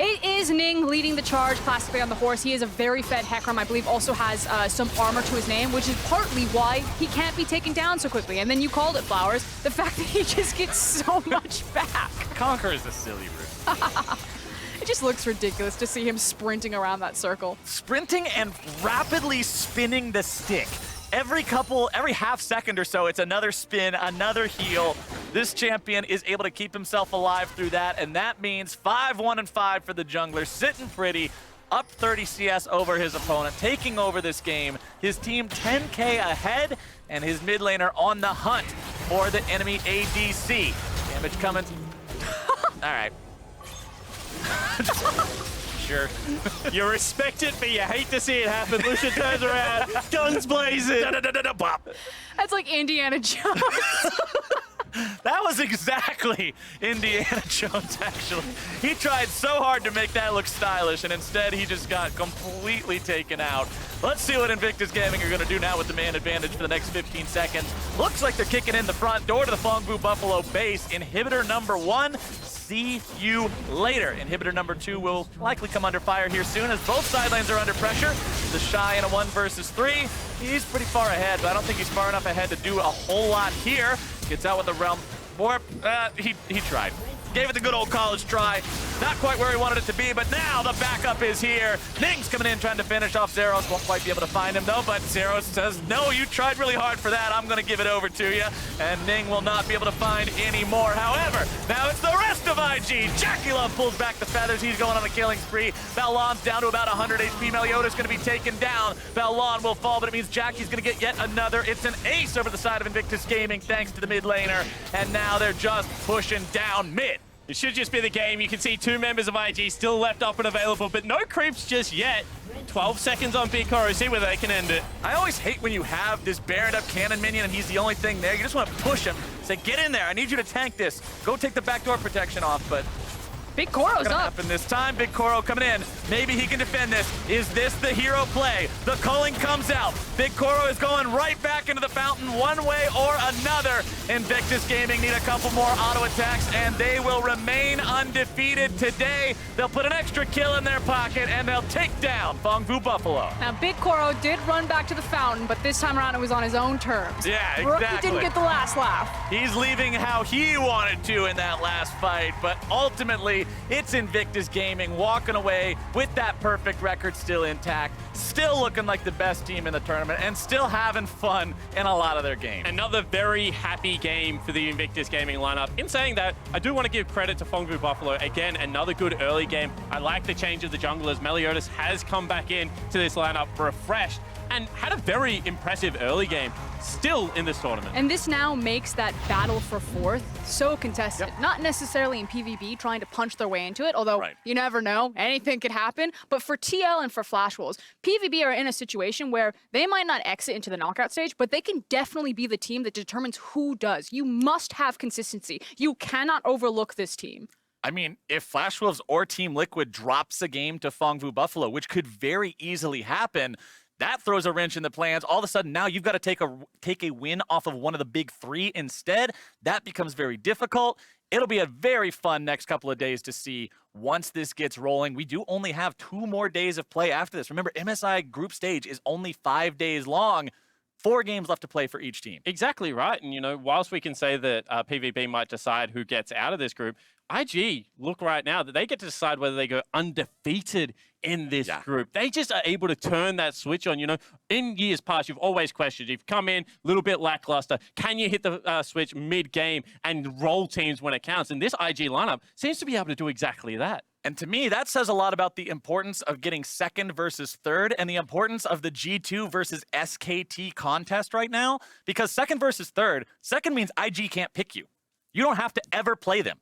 it is Ning leading the charge classically on the horse. He is a very fed Hecarim, I believe also has some armor to his name, which is partly why he can't be taken down so quickly. And then you called it, Flowers, the fact that he just gets so much back. Conquer is a silly route. It just looks ridiculous to see him sprinting around that circle. Sprinting and rapidly spinning the stick. Every half second or so, it's another spin, another heal. This champion is able to keep himself alive through that, and that means 5-1-5 for the jungler, sitting pretty, up 30 CS over his opponent, taking over this game. His team 10K ahead, and his mid laner on the hunt for the enemy ADC. Damage coming. All right. Sure. You respect it, but you hate to see it happen. Lucian turns around, guns blazing. That's like Indiana Jones. That was exactly Indiana Jones, actually. He tried so hard to make that look stylish, and instead he just got completely taken out. Let's see what Invictus Gaming are going to do now with the man advantage for the next 15 seconds. Looks like they're kicking in the front door to the Phong Vu Buffalo base. Inhibitor number 1. See you later. Inhibitor number 2 will likely come under fire here soon as both side lanes are under pressure. TheShy in a 1 versus 3. He's pretty far ahead, but I don't think he's far enough ahead to do a whole lot here. Gets out with the Realm Warp. He tried. Gave it the good old college try. Not quite where he wanted it to be, but now the backup is here. Ning's coming in trying to finish off Zeros. Won't quite be able to find him though, but Zeros says, no, you tried really hard for that. I'm going to give it over to you. And Ning will not be able to find any more. However, now it's the rest of IG. JackeyLove pulls back the feathers. He's going on a killing spree. Baolan's down to about 100 HP. Meliodas going to be taken down. Baolan will fall, but it means Jackie's going to get yet another. It's an ace over the side of Invictus Gaming thanks to the mid laner. And now they're just pushing down mid. It should just be the game. You can see 2 members of IG still left up and available, but no creeps just yet. 12 seconds on BigKoro. See where they can end it. I always hate when you have this Baroned up cannon minion and he's the only thing there. You just want to push him. Say, get in there. I need you to tank this. Go take the backdoor protection off, but BigKoro's Gonna up. happen this time. BigKoro coming in. Maybe he can defend this. Is this the hero play? The culling comes out. BigKoro is going right back into the fountain one way or another. Invictus Gaming need a couple more auto attacks, and they will remain undefeated today. They'll put an extra kill in their pocket, and they'll take down Phong Buffalo. Now, BigKoro did run back to the fountain, but this time around it was on his own terms. Yeah, Rookie exactly. didn't get the last laugh. He's leaving how he wanted to in that last fight, but ultimately, it's Invictus Gaming walking away with that perfect record still intact, still looking like the best team in the tournament, and still having fun in a lot of their games. Another very happy game for the Invictus Gaming lineup. In saying that, I do want to give credit to Phong Buffalo. Again, another good early game. I like the change of the junglers. Meliodas has come back in to this lineup refreshed and had a very impressive early game still in this tournament. And this now makes that battle for fourth so contested. Yep. Not necessarily in PvB trying to punch their way into it, although you never know, anything could happen. But for TL and for Flash Wolves, PvB are in a situation where they might not exit into the knockout stage, but they can definitely be the team that determines who does. You must have consistency. You cannot overlook this team. I mean, if Flash Wolves or Team Liquid drops a game to Phong Buffalo, which could very easily happen, that throws a wrench in the plans. All of a sudden, now you've got to take a win off of one of the big three instead. That becomes very difficult. It'll be a very fun next couple of days to see once this gets rolling. We do only have 2 more days of play after this. Remember, MSI group stage is only 5 days long. 4 games left to play for each team. Exactly right. And, you know, whilst we can say that PVB might decide who gets out of this group, IG look right now that they get to decide whether they go undefeated in this group. They just are able to turn that switch on. You know, in years past, you've always questioned. You've come in a little bit lackluster. Can you hit the switch mid-game and roll teams when it counts? And this IG lineup seems to be able to do exactly that. And to me, that says a lot about the importance of getting second versus third and the importance of the G2 versus SKT contest right now. Because second versus third, second means IG can't pick you. You don't have to ever play them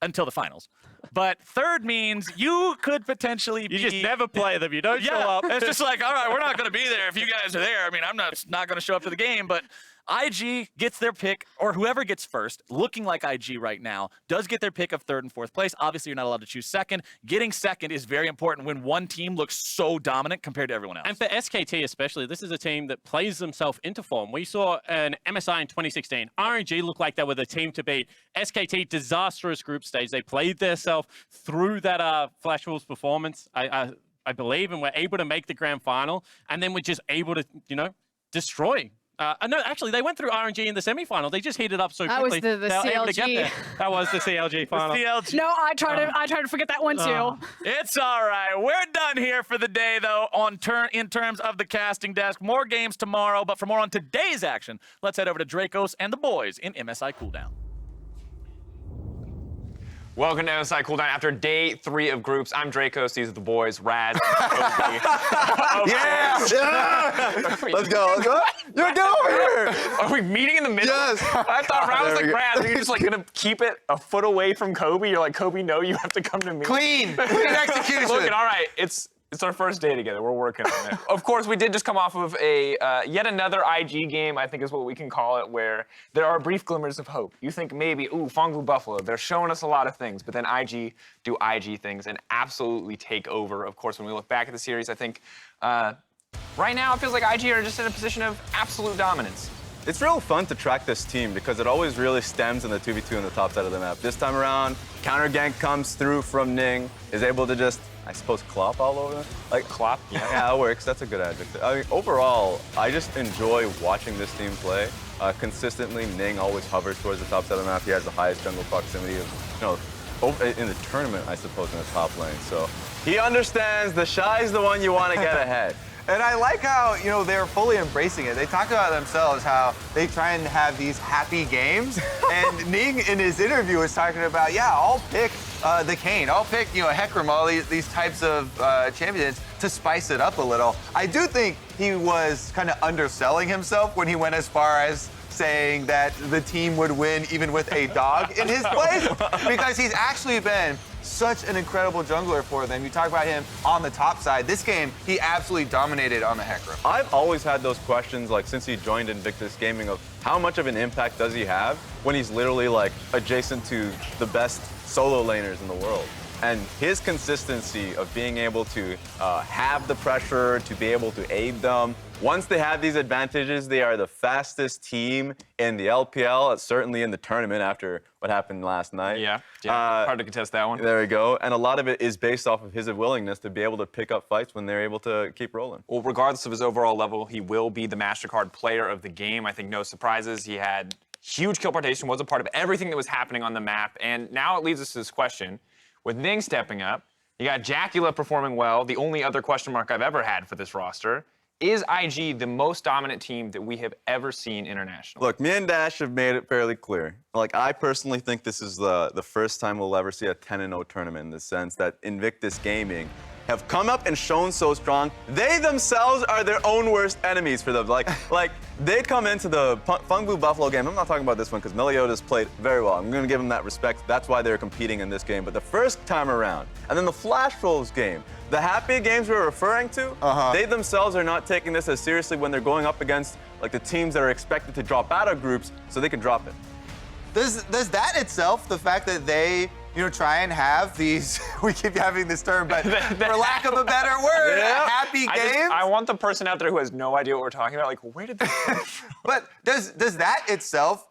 until the finals. But third means you could potentially be... You just never play them. You don't show up. It's just like, all right, we're not going to be there if you guys are there. I mean, I'm not going to show up to the game, but IG gets their pick, or whoever gets first, looking like IG right now, does get their pick of third and fourth place. Obviously, you're not allowed to choose second. Getting second is very important when one team looks so dominant compared to everyone else. And for SKT especially, this is a team that plays themselves into form. We saw an MSI in 2016. RNG looked like they were the team to beat. SKT, disastrous group stage. They played themselves through that Flash Wolves performance, I believe, and were able to make the grand final. And then we're just able to, you know, destroy. No, actually, they went through RNG in the semifinal. They just heated up so quickly. That was the they were able to get CLG. there. That was the CLG final. The CLG. No, I try to forget that one too. It's all right. We're done here for the day, though, in terms of the casting desk. More games tomorrow, but for more on today's action, let's head over to Dracos and the boys in MSI Cooldown. Welcome to MSI Cooldown after day 3 of groups. I'm Dracos. These are the boys, Raz, Kobe. Yeah! Let's go. You're get over here! Are we meeting in the middle? Yes. I thought Raz was There like we go. Raz. You're just like gonna keep it a foot away from Kobe. You're like, Kobe, no, you have to come to me. Clean execution. Look, all right, it's our first day together. We're working on it. Of course, we did just come off of a yet another IG game, I think is what we can call it, where there are brief glimmers of hope. You think maybe, ooh, Phong Buffalo, they're showing us a lot of things, but then IG do IG things and absolutely take over. Of course, when we look back at the series, I think right now it feels like IG are just in a position of absolute dominance. It's real fun to track this team because it always really stems in the 2v2 on the top side of the map. This time around, counter gank comes through from Ning, is able to just, I suppose, clop all over them. Like Clop? Yeah, it works. That's a good adjective. I mean, overall, I just enjoy watching this team play. Consistently, Ning always hovers towards the top side of the map. He has the highest jungle proximity of, in the tournament, I suppose, in the top lane. So he understands TheShy is the one you want to get ahead. And I like how, they're fully embracing it. They talk about themselves how they try and have these happy games. And Ning in his interview was talking about, I'll pick the Kane. I'll pick, Hecarim, all these types of champions to spice it up a little. I do think he was kind of underselling himself when he went as far as saying that the team would win even with a dog in his place, because he's actually been such an incredible jungler for them. You talk about him on the top side. This game, he absolutely dominated on the Hecarim. I've always had those questions, like, since he joined Invictus Gaming, of how much of an impact does he have when he's literally, like, adjacent to the best solo laners in the world. And his consistency of being able to have the pressure, to be able to aid them. Once they have these advantages, they are the fastest team in the LPL, certainly in the tournament after what happened last night. Yeah, hard to contest that one. There we go. And a lot of it is based off of his willingness to be able to pick up fights when they're able to keep rolling. Well, regardless of his overall level, he will be the MasterCard player of the game. I think no surprises. He had huge kill participation, was a part of everything that was happening on the map. And now it leads us to this question. With Ning stepping up, you got JackeyLove performing well, the only other question mark I've ever had for this roster. Is IG the most dominant team that we have ever seen internationally? Look, me and Dash have made it fairly clear. Like, I personally think this is the first time we'll ever see a 10-0 tournament, in the sense that Invictus Gaming have come up and shown so strong. They themselves are their own worst enemies for them. Like they come into the Phong Buffalo game. I'm not talking about this one because Meliodas played very well. I'm going to give him that respect. That's why they're competing in this game. But the first time around, and then the Flash Rolls game, the happy games we're referring to, they themselves are not taking this as seriously when they're going up against like the teams that are expected to drop out of groups, so they can drop it. Does that itself, the fact that they, try and have these, we keep having this term, but for lack of a better word, happy games? I want the person out there who has no idea what we're talking about, like, where did this come from? But does that itself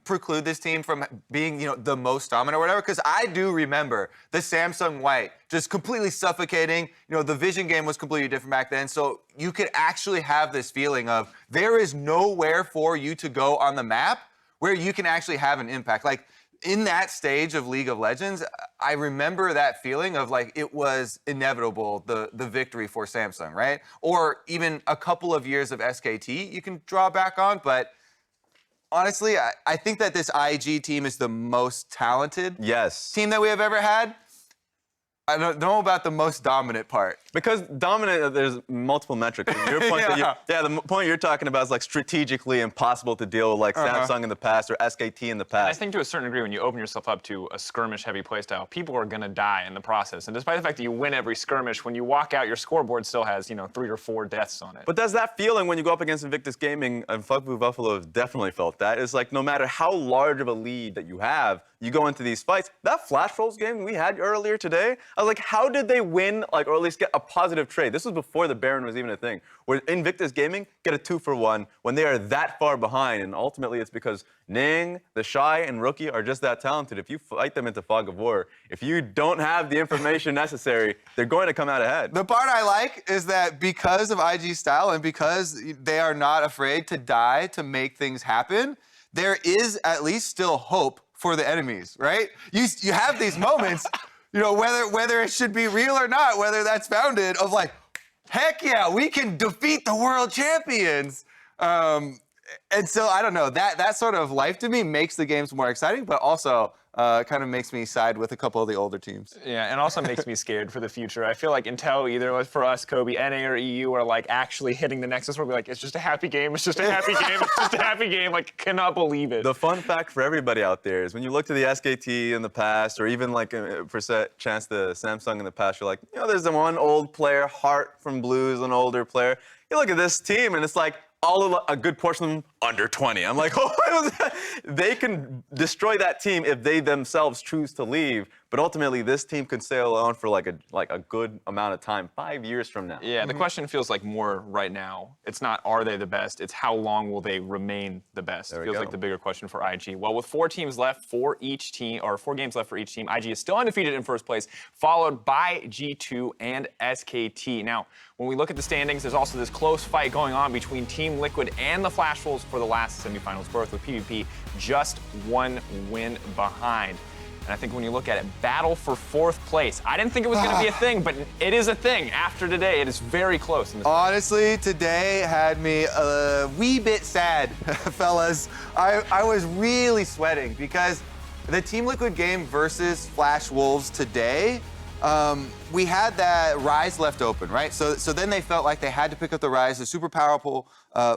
preclude this team from being, the most dominant or whatever? Because I do remember the Samsung White just completely suffocating. The Vision game was completely different back then. So you could actually have this feeling of there is nowhere for you to go on the map where you can actually have an impact. Like, in that stage of League of Legends, I remember that feeling of like it was inevitable, the victory for Samsung, right? Or even a couple of years of SKT you can draw back on, but honestly, I think that this IG team is the most talented team that we have ever had. I don't know about the most dominant part. Because dominant, there's multiple metrics. Your point the point you're talking about is like strategically impossible to deal with, like Samsung in the past or SKT in the past. And I think to a certain degree, when you open yourself up to a skirmish-heavy playstyle, people are going to die in the process. And despite the fact that you win every skirmish, when you walk out, your scoreboard still has, 3 or 4 deaths on it. But does that feeling when you go up against Invictus Gaming, and Phong Buffalo have definitely felt that, is like no matter how large of a lead that you have, you go into these fights. That Flash Rolls game we had earlier today, I was like, how did they win, like, or at least get a positive trade? This was before the Baron was even a thing. Where Invictus Gaming get a 2-for-1 when they are that far behind, and ultimately it's because Ning, TheShy, and Rookie are just that talented. If you fight them into Fog of War, if you don't have the information necessary, they're going to come out ahead. The part I like is that because of IG style and because they are not afraid to die to make things happen, there is at least still hope for the enemies, right? You have these moments, whether it should be real or not, whether that's founded, of like, heck yeah, we can defeat the world champions. And so I don't know, that sort of life to me makes the games more exciting, but also kind of makes me side with a couple of the older teams. Yeah, and also makes me scared for the future. I feel like until either for us, Kobe, NA or EU are like actually hitting the Nexus, we'll be like, it's just a happy game, it's just a happy game, it's just a happy game, like, cannot believe it. The fun fact for everybody out there is when you look to the SKT in the past, or even like for chance the Samsung in the past, you're like, there's the one old player, Hart from Blues, an older player. You look at this team and it's like, a good portion of them under 20. I'm like, they can destroy that team if they themselves choose to leave. But ultimately, this team could stay alone for like a good amount of time, 5 years from now. Yeah, the question feels like more right now. It's not are they the best, it's how long will they remain the best. It feels like the bigger question for IG. Well, with 4 games left for each team, IG is still undefeated in first place, followed by G2 and SKT. Now, when we look at the standings, there's also this close fight going on between Team Liquid and the Flash Wolves for the last semifinals berth, with PvP just 1 win behind. And I think when you look at it, battle for 4th place. I didn't think it was going to be a thing, but it is a thing. After today, it is very close. Honestly, today had me a wee bit sad, fellas. I was really sweating because the Team Liquid game versus Flash Wolves today we had that Ryze left open, right? So then they felt like they had to pick up the Ryze, a super powerful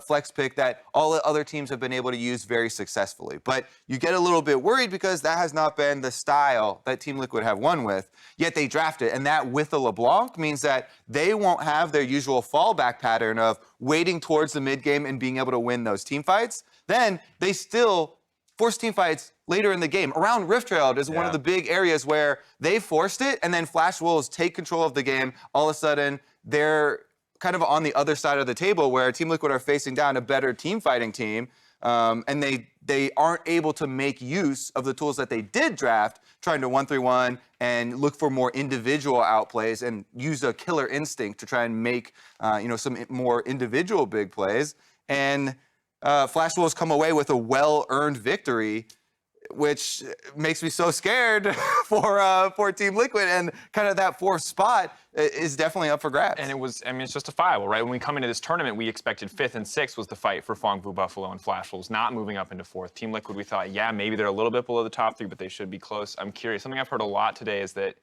flex pick that all the other teams have been able to use very successfully. But you get a little bit worried because that has not been the style that Team Liquid have won with, yet they draft it. And that with the LeBlanc means that they won't have their usual fallback pattern of waiting towards the mid game and being able to win those team fights. Then they still force team fights later in the game. Around Rift Trail is one of the big areas where they forced it, and then Flash Wolves take control of the game. All of a sudden, they're kind of on the other side of the table where Team Liquid are facing down a better team fighting team, and they aren't able to make use of the tools that they did draft, trying to 1-3-1 and look for more individual outplays and use a killer instinct to try and make some more individual big plays. And Flash Wolves come away with a well-earned victory, which makes me so scared for Team Liquid, and kind of that fourth spot is definitely up for grabs. And it's justifiable, right? When we come into this tournament, we expected 5th and 6th was the fight for Phong, Buffalo, and Flash Wolves, not moving up into 4th. Team Liquid, we thought, yeah, maybe they're a little bit below the top 3, but they should be close. I'm curious. Something I've heard a lot today is that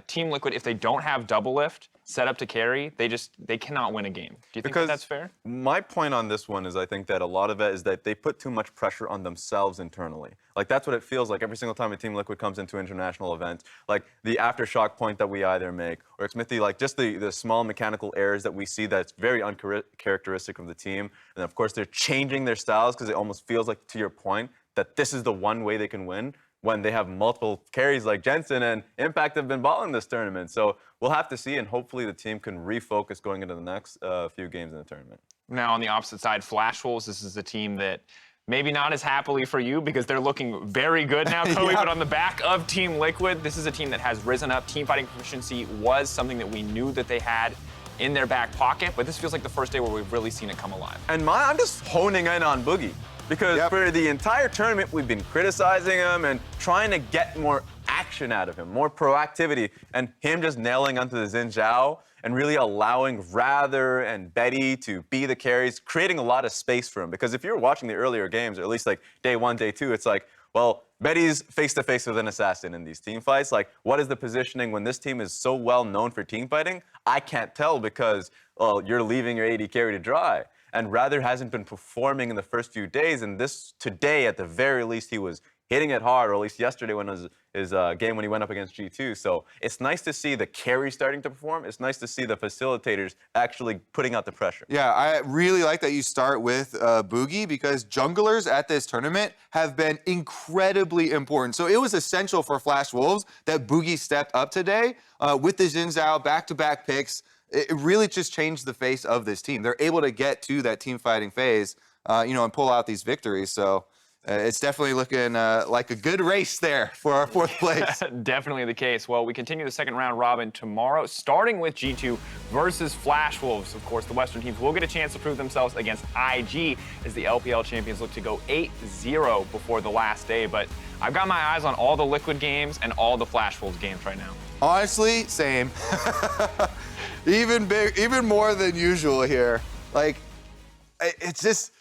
Team Liquid, if they don't have double lift set up to carry, they cannot win a game. Do you think that's fair? My point on this one is I think that a lot of it is that they put too much pressure on themselves internally. Like, that's what it feels like every single time a Team Liquid comes into an international event. Like, the aftershock point that we either make, or it's Smithy, like, just the small mechanical errors that we see that's very uncharacteristic of the team. And, of course, they're changing their styles because it almost feels like, to your point, that this is the one way they can win, when they have multiple carries like Jensen and Impact have been balling this tournament. So we'll have to see, and hopefully the team can refocus going into the next few games in the tournament. Now, on the opposite side, Flash Wolves, this is a team that maybe not as happily for you because they're looking very good now, Kobe, but on the back of Team Liquid, this is a team that has risen up. Team fighting proficiency was something that we knew that they had in their back pocket, but this feels like the first day where we've really seen it come alive. And I'm just honing in on Boogie. Because for the entire tournament, we've been criticizing him and trying to get more action out of him, more proactivity, and him just nailing onto the Xin Zhao and really allowing Rather and Betty to be the carries, creating a lot of space for him. Because if you're watching the earlier games, or at least like day 1, day 2, it's like, well, Betty's face-to-face with an assassin in these team fights. Like, what is the positioning when this team is so well known for team fighting? I can't tell because, well, you're leaving your AD carry to dry. And Rather hasn't been performing in the first few days, and today, at the very least, he was hitting it hard, or at least yesterday when it was his game when he went up against G2. So it's nice to see the carry starting to perform. It's nice to see the facilitators actually putting out the pressure. Yeah, I really like that you start with Boogie, because junglers at this tournament have been incredibly important. So it was essential for Flash Wolves that Boogie stepped up today with the Xin Zhao back-to-back picks. It really just changed the face of this team. They're able to get to that team fighting phase, and pull out these victories. So it's definitely looking like a good race there for our 4th place. Definitely the case. Well, we continue the second round robin tomorrow, starting with G2 versus Flash Wolves. Of course, the Western teams will get a chance to prove themselves against IG as the LPL champions look to go 8-0 before the last day. But I've got my eyes on all the Liquid games and all the Flash Wolves games right now. Honestly, same. Even more than usual here. Like, it's just,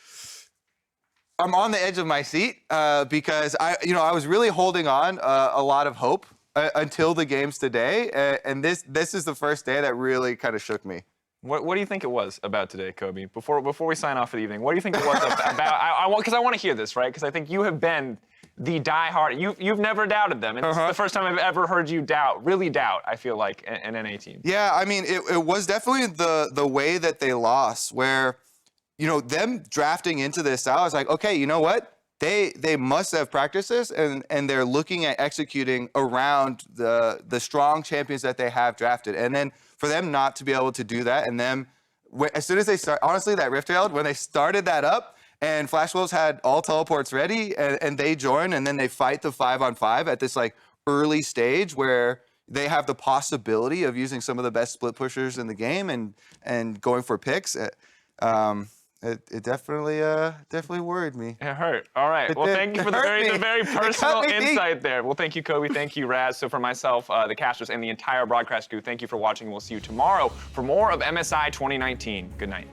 I'm on the edge of my seat because I was really holding on a lot of hope until the games today, and this is the first day that really kind of shook me. What do you think it was about today, Kobe? Before we sign off for the evening, what do you think it was about? Because I want to hear this, right? Because I think you have been the diehard. You've never doubted them, and this is the first time I've ever heard you really doubt. I feel like an NA team. Yeah, I mean, it was definitely the way that they lost, where them drafting into this style. I was like, okay, you know what? They must have practiced this, and they're looking at executing around the strong champions that they have drafted, and then for them not to be able to do that, and them as soon as they start, honestly, that Rift Rail, when they started that up. And Flash Wolves had all teleports ready, and they join, and then they fight the 5-on-5 at this like early stage where they have the possibility of using some of the best split pushers in the game and going for picks. It definitely worried me. It hurt. All right. Well, thank you for the very personal insight there. Well, thank you, Kobe. Thank you, Raz. So for myself, the casters, and the entire broadcast crew, thank you for watching. We'll see you tomorrow for more of MSI 2019. Good night.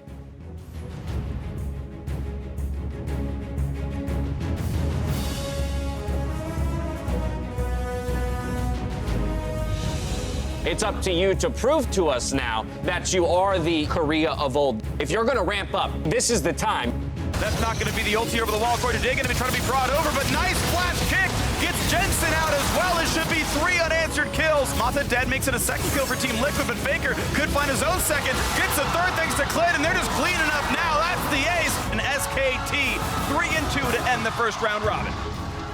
It's up to you to prove to us now that you are the Korea of old. If you're going to ramp up, this is the time. That's not going to be the ulti over the wall. Corey today going to be trying to be brought over, but nice flash kick. Gets Jensen out as well. It should be 3 unanswered kills. Mata dead makes it a second kill for Team Liquid, but FLICKR could find his own second. Gets a third thanks to Clid, and they're just cleaning up now. That's the ace. And SKT 3-2 to end the first round robin.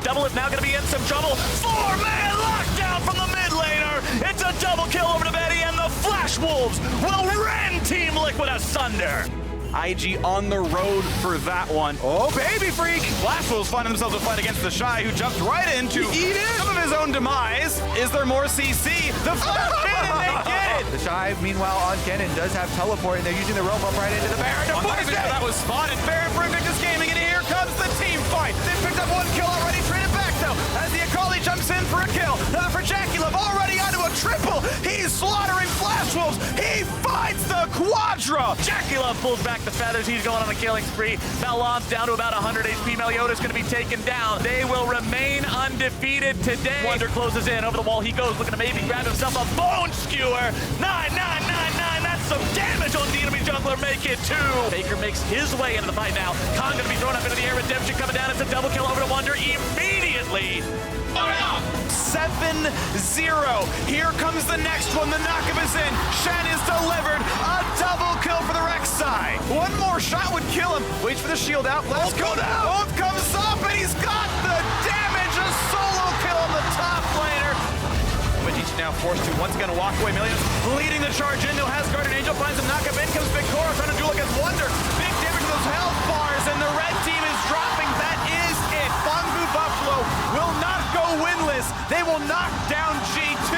Double is now going to be in some trouble. 4-man lockdown from the mid laner. It's a double kill over to Betty, and the Flash Wolves will rend Team Liquid asunder. IG on the road for that one. Oh, baby freak! Flash Wolves finding themselves a fight against TheShy, who jumped right in to eat some of his own demise. Is there more CC? The flash cannon, they get it! TheShy, meanwhile, on Cannon, does have teleport, and they're using the roam up right into the Baron to push it. That was spotted. Baron for Invictus Gaming, and here comes the team fight. They picked up 1 kill already, traded back though, as the Akali jumps in for a kill. Another for JackeyLove, already onto a triple. He's slaughtering Flash Wolves. He finds the quadra. JackeyLove pulls back the feathers. He's going on a killing spree. Baolan's down to about 100 HP. Meliodas going to be taken down. They will remain undefeated today. Wonder closes in. Over the wall he goes, looking to maybe grab himself a bone skewer. 9. That's some damage on the enemy jungler. Make it 2. Faker makes his way into the fight now. Khan going to be thrown up into the air. Redemption coming down. It's a double kill over to Wonder immediately. 7-0. Here comes the next one. The knockup is in. Shen is delivered. A double kill for the Rek'Sai. One more shot would kill him. Waits for the shield out. Let's go down. Both comes up, and he's got the damage. A solo kill on the top laner. Vegeta now forced to once again walk away. Meliodas leading the charge in. No has guarded Angel finds him. Knockup in comes BigKoro trying to duel against Wonder. Big damage to those health bars, and the red team is dropping. That is it. Phong Buffalo will not go winless. They will knock down G2.